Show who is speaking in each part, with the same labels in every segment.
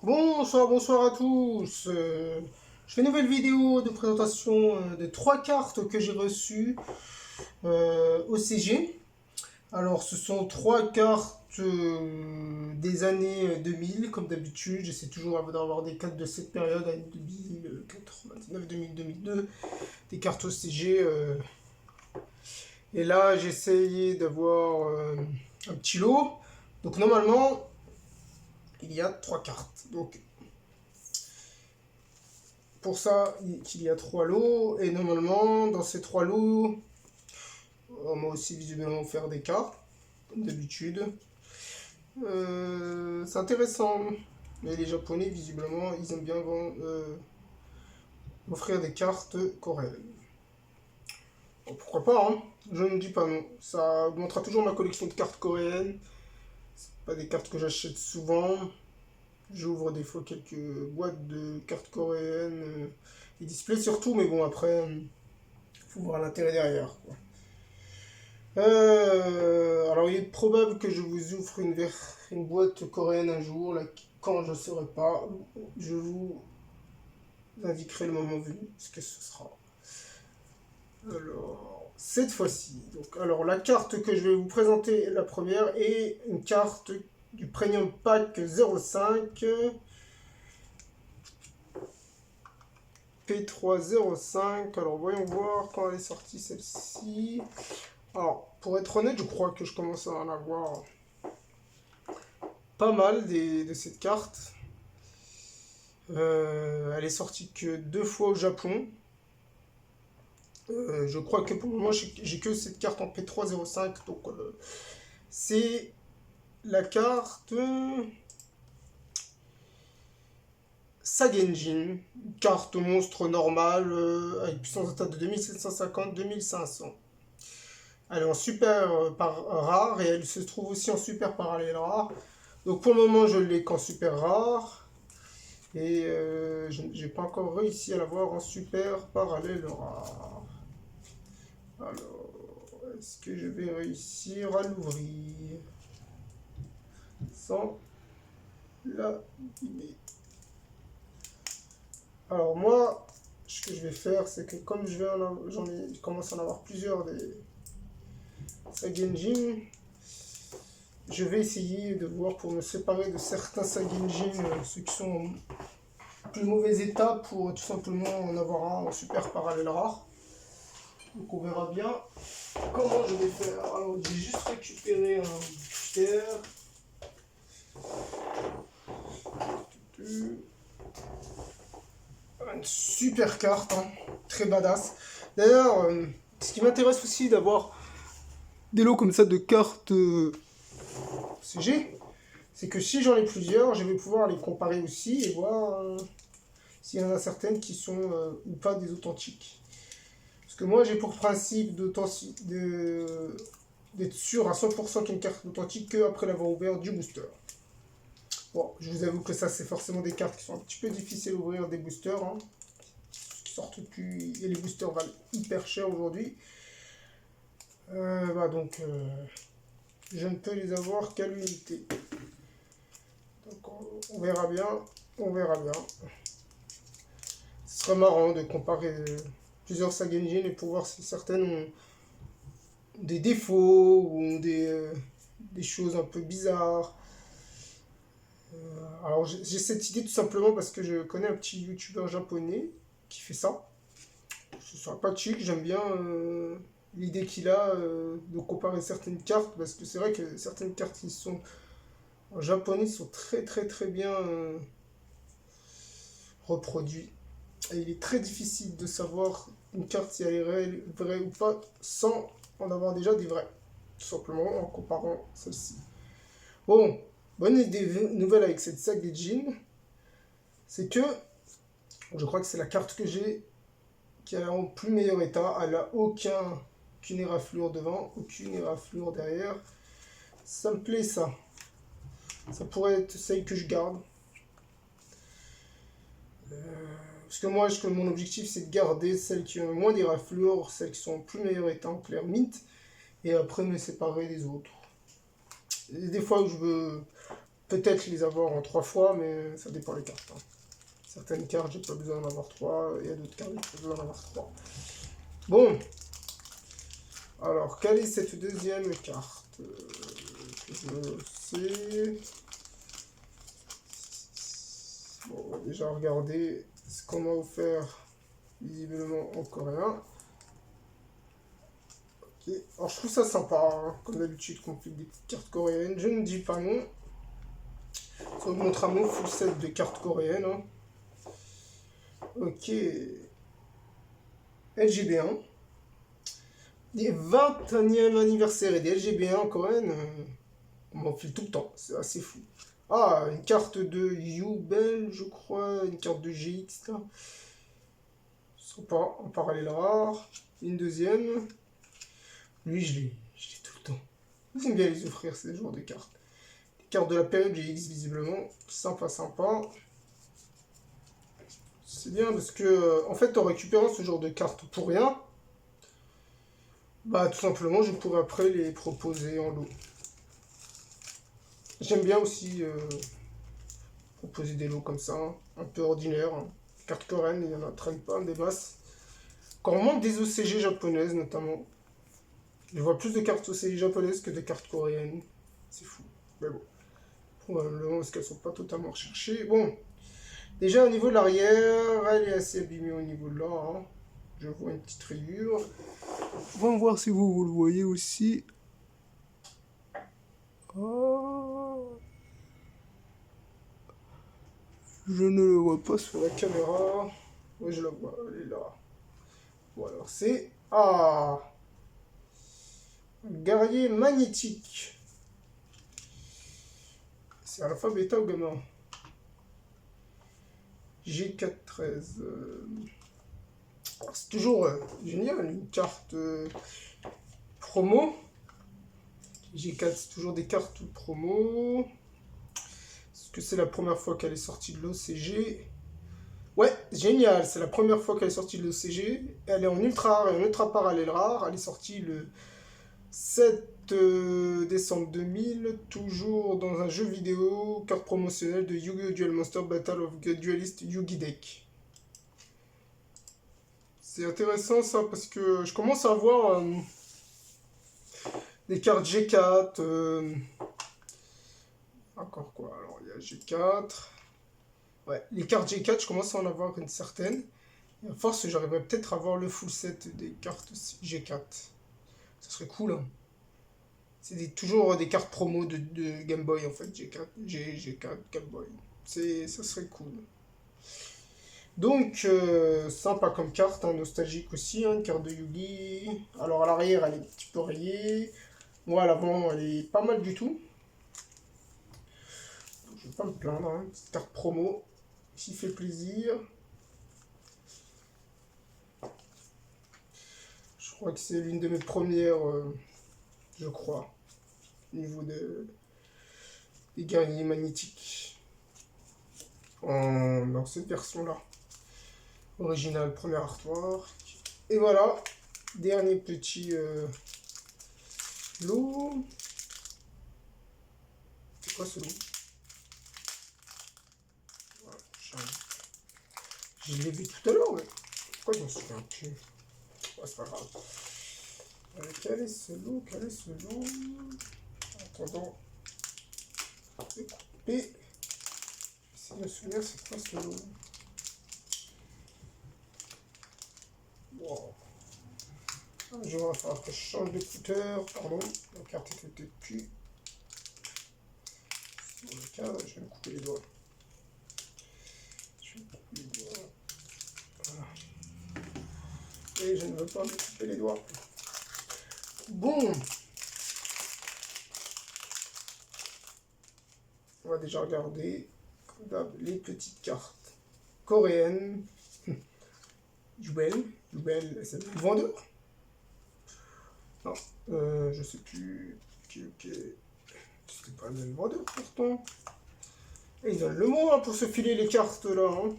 Speaker 1: Bonsoir, bonsoir à tous. Je fais une nouvelle vidéo de présentation de 3 cartes que j'ai reçues au CG. Alors, ce sont 3 cartes des années 2000, comme d'habitude. J'essaie toujours d'avoir des cartes de cette période, années 2099, 2000, 2002, des cartes au CG. Et là, j'ai essayé d'avoir un petit lot. Donc, normalement, il y a 3 cartes. Donc, pour ça, il y a 3 lots. Et normalement, dans ces 3 lots, on m'a aussi visiblement offert des cartes, comme d'habitude. C'est intéressant. Mais les Japonais, visiblement, ils aiment bien offrir des cartes coréennes. Bon, pourquoi pas, hein? Je ne dis pas non. Ça augmentera toujours ma collection de cartes coréennes. C'est pas des cartes que j'achète souvent. J'ouvre des fois quelques boîtes de cartes coréennes, des displays surtout, mais bon, après, faut voir l'intérêt derrière, quoi. Alors, il est probable que je vous ouvre une boîte coréenne un jour, là, quand je ne saurai pas. Je vous indiquerai le moment venu, ce que ce sera. Alors, cette fois-ci, alors la carte que je vais vous présenter, la première, est une carte du Premium Pack 05 P305. Alors, voyons voir quand elle est sortie celle-ci. Alors, pour être honnête, je crois que je commence à en avoir pas mal de cette carte. Elle est sortie que 2 fois au Japon. Je crois que pour le moment, j'ai que cette carte en P305. Donc, c'est la carte Sagenjin, carte monstre normale avec puissance d'attaque de 2750-2500. Elle est en super rare et elle se trouve aussi en super parallèle rare. Donc pour le moment, je l'ai qu'en super rare. Et je n'ai pas encore réussi à l'avoir en super parallèle rare. Alors, est-ce que je vais réussir à l'ouvrir sans l'abîmer? Alors moi, ce que je vais faire, c'est que comme je commence à en avoir plusieurs des Sagenjin, je vais essayer de voir pour me séparer de certains Sagenjin, ceux qui sont en plus mauvais état, pour tout simplement en avoir un en super parallèle rare. Donc on verra bien comment je vais faire. Alors j'ai juste récupéré un booster. Une super carte, hein, très badass. D'ailleurs, ce qui m'intéresse aussi d'avoir des lots comme ça de cartes CG, c'est que si j'en ai plusieurs, je vais pouvoir les comparer aussi et voir s'il y en a certaines qui sont ou pas des authentiques. Parce que moi j'ai pour principe d'être sûr à 100% qu'une carte est authentique que après l'avoir ouvert du booster. Bon, je vous avoue que ça c'est forcément des cartes qui sont un petit peu difficiles à ouvrir, des boosters, hein, qui sortent plus, et les boosters valent hyper cher aujourd'hui. Donc je ne peux les avoir qu'à l'unité. Donc on verra bien, on verra bien. Ce serait marrant de comparer plusieurs Sagenjin et pour voir si certaines ont des défauts ou des choses un peu bizarres. Alors j'ai cette idée tout simplement parce que je connais un petit youtubeur japonais qui fait ça. Ce sera pas chic, j'aime bien l'idée qu'il a de comparer certaines cartes parce que c'est vrai que certaines cartes qui sont en japonais sont très très très bien reproduites. Et il est très difficile de savoir une carte si elle est vraie ou pas sans en avoir déjà des vraies. Tout simplement en comparant celle-ci. Bon, bonne nouvelle avec cette Sagenjin, c'est que je crois que c'est la carte que j'ai qui est en plus meilleur état. Elle n'a aucune éraflure devant, aucune éraflure derrière. Ça me plaît ça. Ça pourrait être celle que je garde. Parce que moi, mon objectif, c'est de garder celles qui ont moins d'éraflures, celles qui sont en plus meilleur état en clair mint, et après me séparer des autres. Et des fois où je veux peut-être les avoir en 3 fois, mais ça dépend des cartes. Hein. Certaines cartes, j'ai pas besoin d'en avoir 3, et il y a d'autres cartes, j'ai pas besoin d'en avoir 3. Bon. Alors, quelle est cette deuxième carte je sais. Bon, on va déjà regarder ce qu'on m'a offert, visiblement en coréen. Ok. Alors, je trouve ça sympa, hein, comme d'habitude, qu'on fait des petites cartes coréennes. Je ne dis pas non. Ça vous montre un mot full set de cartes coréennes. Hein. Ok. LGB1. Les 21e anniversaire et des LGB1 en Corée, on m'en file tout le temps, c'est assez fou. Ah, une carte de Yubel, je crois, une carte de GX, là. Sympa, en parallèle rare. Une deuxième. Lui, je l'ai tout le temps. J'aime bien les offrir, ces genres de cartes. Les cartes de la période GX, visiblement. Sympa, sympa. C'est bien parce que, en fait, en récupérant ce genre de cartes pour rien, bah, tout simplement, je pourrais après les proposer en lot. J'aime bien aussi proposer des lots comme ça, hein, un peu ordinaires. Hein. Cartes coréennes, il y en a traîne pas, des masses. Quand on manque des OCG japonaises, notamment, je vois plus de cartes OCG japonaises que de cartes coréennes. C'est fou. Mais bon, probablement parce qu'elles sont pas totalement recherchées. Bon, déjà au niveau de l'arrière, elle est assez abîmée au niveau de là. Hein. Je vois une petite rayure. On va voir si vous le voyez aussi. Oh. Je ne le vois pas sur la caméra. Oui, je la vois, elle est là. Bon, alors c'est... Ah, guerrier magnétique. C'est alpha, bêta ou gamma? G413. C'est toujours génial, une carte promo. G4, c'est toujours des cartes promo. Est-ce que c'est la première fois qu'elle est sortie de l'OCG? Ouais, génial, c'est la première fois qu'elle est sortie de l'OCG. Elle est en ultra rare et en ultra parallèle rare. Elle est sortie le 7 décembre 2000, toujours dans un jeu vidéo, carte promotionnelle de Yu-Gi-Oh! Duel Monster Battle of Duelist Yu-Gi Deck. C'est intéressant ça parce que je commence à avoir des cartes G4. Encore quoi? Alors il y a G4. Ouais, les cartes G4, je commence à en avoir une certaine. Et à force, j'arriverai peut-être à avoir le full set des cartes G4. Ça serait cool, hein. C'est toujours des cartes promo de Game Boy en fait, G4 Game Boy. Ça serait cool. Donc, sympa comme carte, hein, nostalgique aussi, hein, une carte de Yugi. Alors à l'arrière, elle est un petit peu rayée. Moi, à l'avant, elle est pas mal du tout. Donc, je vais pas me plaindre, hein. Petite carte promo, qui fait plaisir. Je crois que c'est l'une de mes premières, je crois, au niveau des guerriers magnétiques. Dans cette version-là. Original, premier artwork. Et voilà, dernier petit lot. C'est quoi ce lot? Voilà, je l'ai vu tout à l'heure, mais pourquoi je me souviens plus? Ouais, c'est pas grave. Quel est ce lot? Quel est ce lot? Attendant de couper. J'essaie de me souvenir c'est quoi ce lot. Wow. Je vais falloir que je change d'écouteur. Pardon, la carte était peut-être plus. Dans le cas, je vais me couper les doigts. Je vais me couper les doigts. Voilà. Et je ne veux pas me couper les doigts. Bon. On va déjà regarder les petites cartes coréennes. Yubel, c'est le vendeur. Non, je sais plus. Ok. C'était pas le même vendeur pourtant. Et ils donnent le mot hein, pour se filer les cartes là. Hein.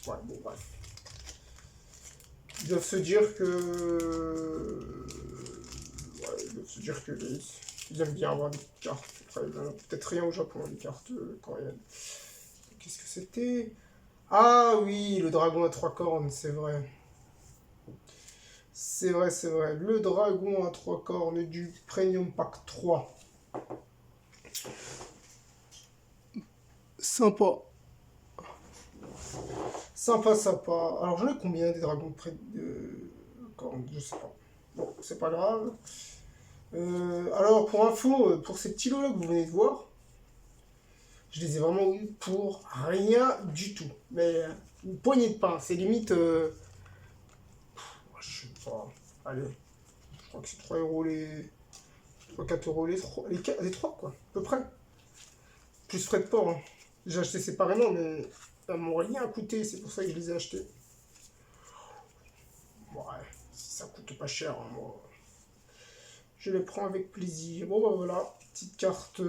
Speaker 1: Ouais, bon, bref. Ils doivent se dire que. Ouais, ils doivent se dire que ils aiment bien avoir des cartes. Après, il n'y en a peut-être rien au Japon, les cartes coréennes. Qu'est-ce que c'était? Ah oui, le dragon à 3 cornes, c'est vrai. C'est vrai, c'est vrai. Le dragon à 3 cornes du Premium Pack 3. Sympa. Sympa, sympa. Alors, j'en ai combien des dragons de cornes? Je sais pas. Bon, c'est pas grave. Alors, pour info, pour ces petits lots-là que vous venez de voir, je les ai vraiment eu pour rien du tout. Mais une poignée de pain, c'est limite. Je sais pas. Allez, je crois que c'est 3 euros les. 3-4 euros les 3, quoi, à peu près. Plus frais de port. Hein. J'ai acheté séparément, mais ça m'ont rien coûté, c'est pour ça que je les ai achetés. Ouais, si ça coûte pas cher, hein, moi. Je les prends avec plaisir. Bon, bah voilà, petite carte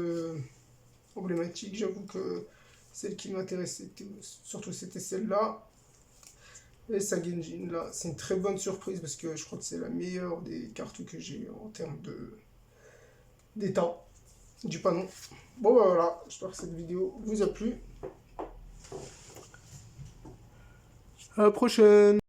Speaker 1: emblématique. J'avoue que celle qui m'intéressait surtout, c'était celle-là. Et sa Genjin, là, c'est une très bonne surprise parce que je crois que c'est la meilleure des cartes que j'ai en termes d'état du panneau. Bon, bah voilà, j'espère que cette vidéo vous a plu. À la prochaine!